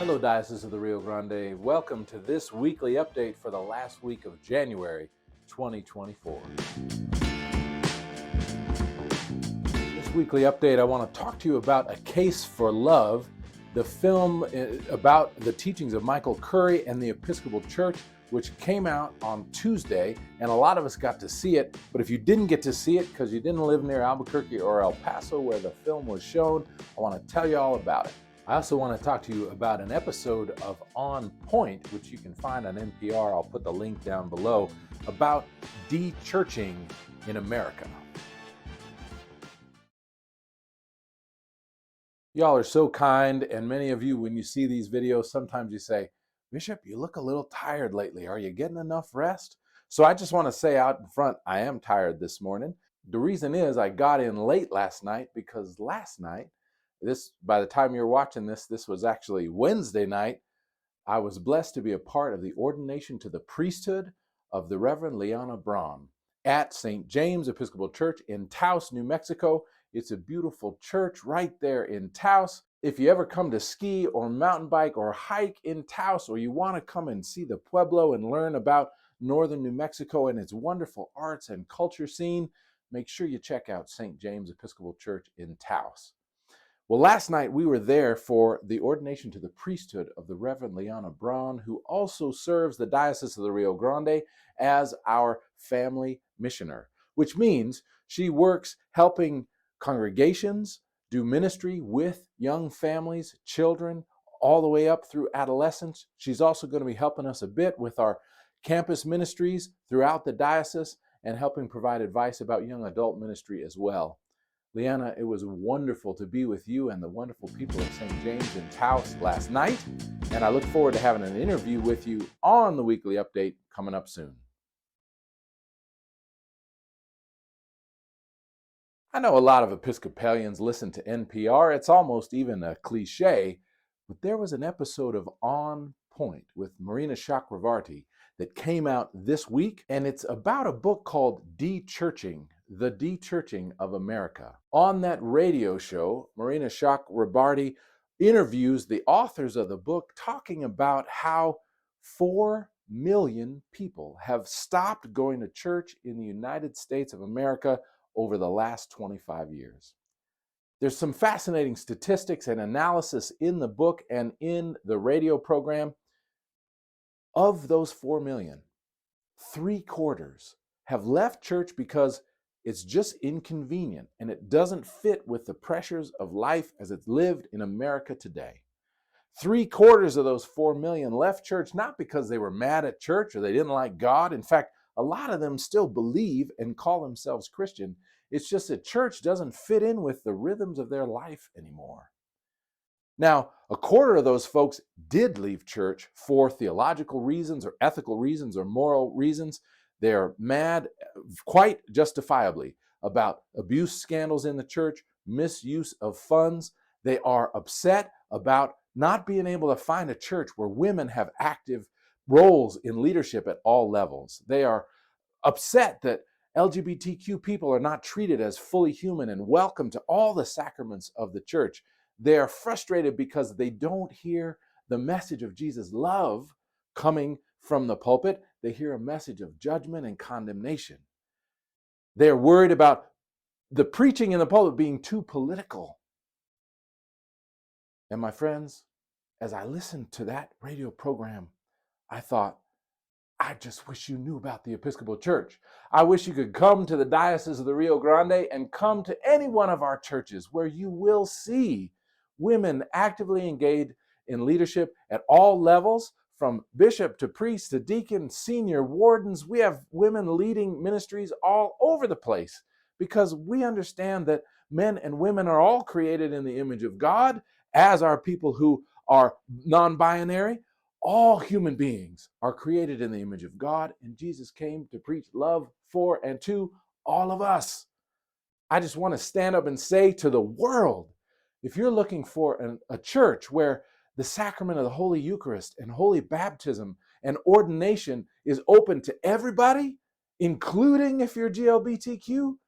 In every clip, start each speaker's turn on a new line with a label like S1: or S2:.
S1: Hello, Diocese of the Rio Grande. Welcome to this weekly update for the last week of January 2024. This weekly update, I want to talk to you about A Case for Love, the film about the teachings of Michael Curry and the Episcopal Church, which came out on Tuesday, and a lot of us got to see it. But if you didn't get to see it because you didn't live near Albuquerque or El Paso where the film was shown, I want to tell you all about it. I also want to talk to you about an episode of On Point, which you can find on NPR. I'll put the link down below, about de-churching in America. Y'all are so kind, and many of you, when you see these videos, sometimes you say, "Bishop, you look a little tired lately. Are you getting enough rest?" So I just want to say out in front, I am tired this morning. The reason is I got in late last night because last night, by the time you're watching this was actually Wednesday night, I was blessed to be a part of the ordination to the priesthood of the Reverend Leanna Braun at St. James Episcopal Church in Taos, New Mexico. It's a beautiful church right there in Taos. If you ever come to ski or mountain bike or hike in Taos, or you want to come and see the Pueblo and learn about northern New Mexico and its wonderful arts and culture scene, make sure you check out St. James Episcopal Church in Taos. Well, last night we were there for the ordination to the priesthood of the Reverend Leanna Braun, who also serves the Diocese of the Rio Grande as our family missioner, which means she works helping congregations do ministry with young families, children, all the way up through adolescence. She's also going to be helping us a bit with our campus ministries throughout the diocese and helping provide advice about young adult ministry as well. Leanna, it was wonderful to be with you and the wonderful people of St. James in Taos last night, and I look forward to having an interview with you on the weekly update coming up soon. I know a lot of Episcopalians listen to NPR. It's almost even a cliche, but there was an episode of On Point with Marina Chakravarty that came out this week, and it's about a book called De-churching, the De-churching of America. On that radio show, Marina Chakravarty interviews the authors of the book, talking about how 4 million people have stopped going to church in the United States of America over the last 25 years. There's some fascinating statistics and analysis in the book and in the radio program. Of those 4 million, 3/4 have left church because it's just inconvenient and it doesn't fit with the pressures of life as it's lived in America today. 3/4 of those 4 million left church not because they were mad at church or they didn't like God. In fact, a lot of them still believe and call themselves Christian. It's just that church doesn't fit in with the rhythms of their life anymore. Now, 1/4 of those folks did leave church for theological reasons or ethical reasons or moral reasons. They're mad, quite justifiably, about abuse scandals in the church, misuse of funds. They are upset about not being able to find a church where women have active roles in leadership at all levels. They are upset that LGBTQ people are not treated as fully human and welcome to all the sacraments of the church. They are frustrated because they don't hear the message of Jesus' love coming from the pulpit. They hear a message of judgment and condemnation. They are worried about the preaching in the pulpit being too political. And my friends, as I listened to that radio program, I thought, I just wish you knew about the Episcopal Church. I wish you could come to the Diocese of the Rio Grande and come to any one of our churches where you will see women actively engaged in leadership at all levels, from bishop to priest to deacon, senior wardens. We have women leading ministries all over the place because we understand that men and women are all created in the image of God, as are people who are non-binary. All human beings are created in the image of God, and Jesus came to preach love for and to all of us. I just want to stand up and say to the world, if you're looking for a church where the sacrament of the Holy Eucharist and Holy Baptism and ordination is open to everybody, including if you're GLBTQ,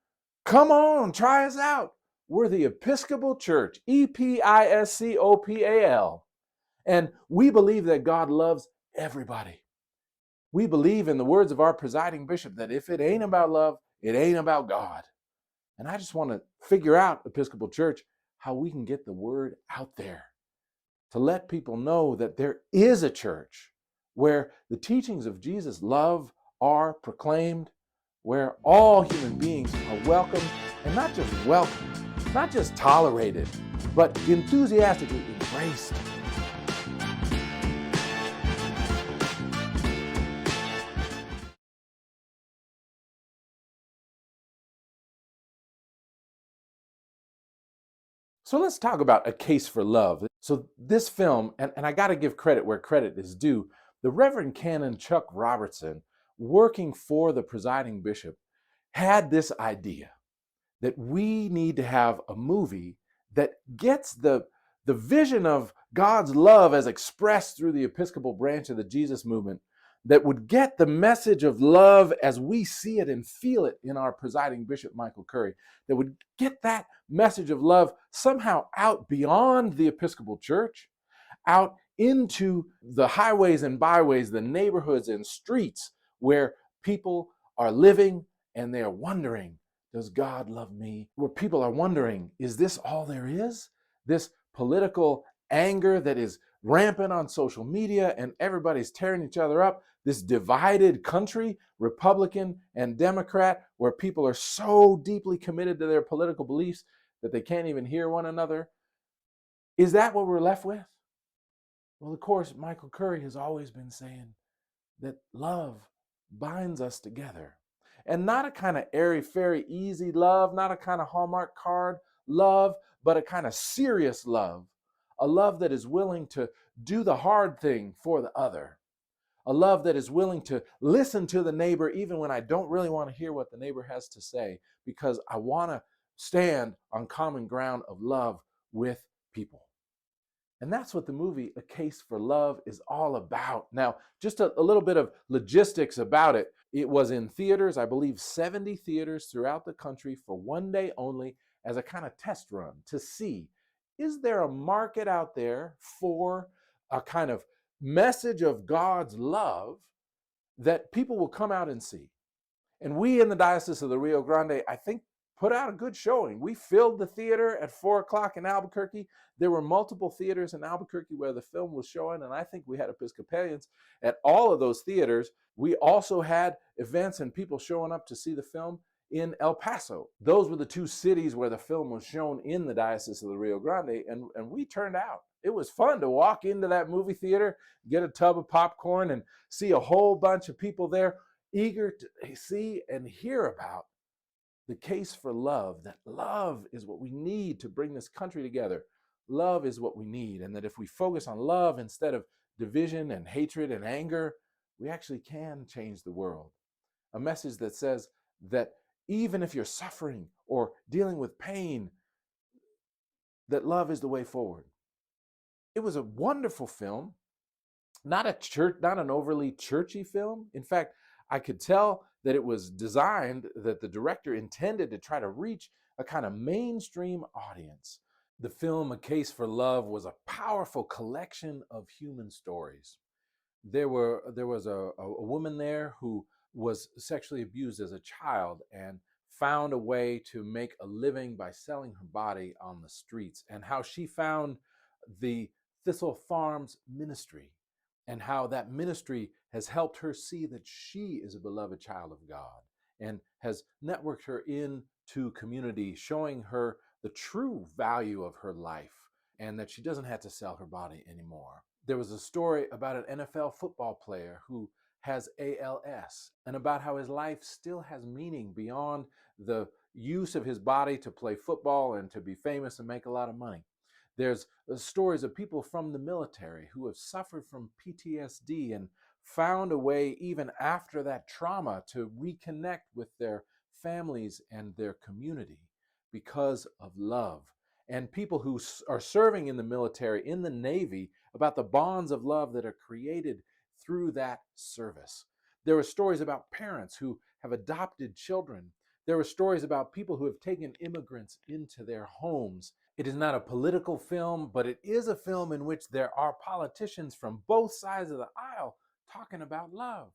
S1: come on, try us out. We're the Episcopal Church, Episcopal. And we believe that God loves everybody. We believe, in the words of our presiding bishop, that if it ain't about love, it ain't about God. And I just want to figure out, Episcopal Church, how we can get the word out there to let people know that there is a church where the teachings of Jesus' love are proclaimed, where all human beings are welcomed, and not just welcomed, not just tolerated, but enthusiastically embraced. So let's talk about A Case for Love. So this film, and I got to give credit where credit is due, the Reverend Canon Chuck Robertson, working for the presiding bishop, had this idea that we need to have a movie that gets the vision of God's love as expressed through the Episcopal branch of the Jesus movement, that would get the message of love as we see it and feel it in our presiding bishop, Michael Curry, that would get that message of love somehow out beyond the Episcopal Church, out into the highways and byways, the neighborhoods and streets where people are living and they are wondering, does God love me? Where people are wondering, is this all there is? This political anger that is rampant on social media and everybody's tearing each other up, this divided country, Republican and Democrat, where people are so deeply committed to their political beliefs that they can't even hear one another. Is that what we're left with? Well, of course, Michael Curry has always been saying that love binds us together. And not a kind of airy-fairy, easy love, not a kind of Hallmark card love, but a kind of serious love. A love that is willing to do the hard thing for the other. A love that is willing to listen to the neighbor even when I don't really want to hear what the neighbor has to say, because I want to stand on common ground of love with people. And that's what the movie A Case for Love is all about. Now, just a little bit of logistics about it. It was in theaters, I believe 70 theaters throughout the country for one day only, as a kind of test run to see, is there a market out there for a kind of message of God's love that people will come out and see? And we in the Diocese of the Rio Grande, I think, put out a good showing. We filled the theater at 4 o'clock in Albuquerque. There were multiple theaters in Albuquerque where the film was showing, and I think we had Episcopalians at all of those theaters. We also had events and people showing up to see the film in El Paso. Those were the two cities where the film was shown in the Diocese of the Rio Grande, and we turned out. It was fun to walk into that movie theater, get a tub of popcorn, and see a whole bunch of people there eager to see and hear about the case for love, that love is what we need to bring this country together. Love is what we need, and that if we focus on love instead of division and hatred and anger, we actually can change the world. A message that says that even if you're suffering or dealing with pain, that love is the way forward. It was a wonderful film, not an overly churchy film. In fact, I could tell that it was designed, that the director intended to try to reach a kind of mainstream audience. The film A Case for Love was a powerful collection of human stories. There was a woman there who was sexually abused as a child and found a way to make a living by selling her body on the streets, and how she found the Thistle Farms ministry, and how that ministry has helped her see that she is a beloved child of God, and has networked her into community, showing her the true value of her life, and that she doesn't have to sell her body anymore. There was a story about an NFL football player who has ALS, and about how his life still has meaning beyond the use of his body to play football and to be famous and make a lot of money. There's stories of people from the military who have suffered from PTSD and found a way, even after that trauma, to reconnect with their families and their community because of love. And people who are serving in the military, in the Navy, about the bonds of love that are created through that service. There are stories about parents who have adopted children There were stories about people who have taken immigrants into their homes. It is not a political film, but it is a film in which there are politicians from both sides of the aisle talking about love.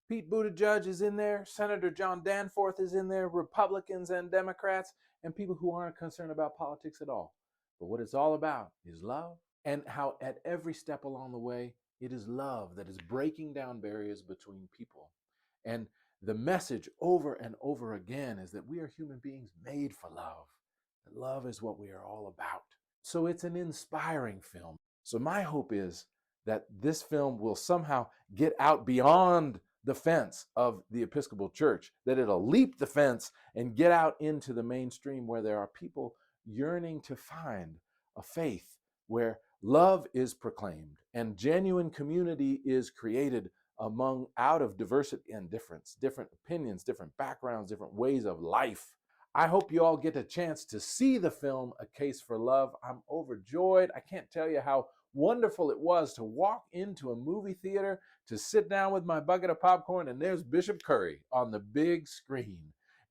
S1: Pete Buttigieg is in there, Senator John Danforth is in there, Republicans and Democrats, and people who aren't concerned about politics at all. But what it's all about is love, and how at every step along the way, it is love that is breaking down barriers between people. And the message over and over again is that we are human beings made for love. That love is what we are all about. So it's an inspiring film. So my hope is that this film will somehow get out beyond the fence of the Episcopal Church, that it'll leap the fence and get out into the mainstream where there are people yearning to find a faith where love is proclaimed and genuine community is created among out of diversity and difference, different opinions, different backgrounds, different ways of life. I hope you all get a chance to see the film A Case for Love. I'm overjoyed. I can't tell you how wonderful it was to walk into a movie theater, to sit down with my bucket of popcorn, and there's Bishop Curry on the big screen,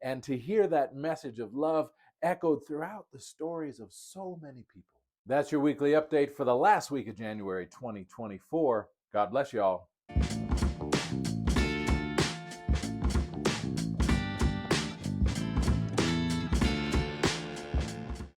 S1: and to hear that message of love echoed throughout the stories of so many people. That's your weekly update for the last week of January 2024. God bless you all.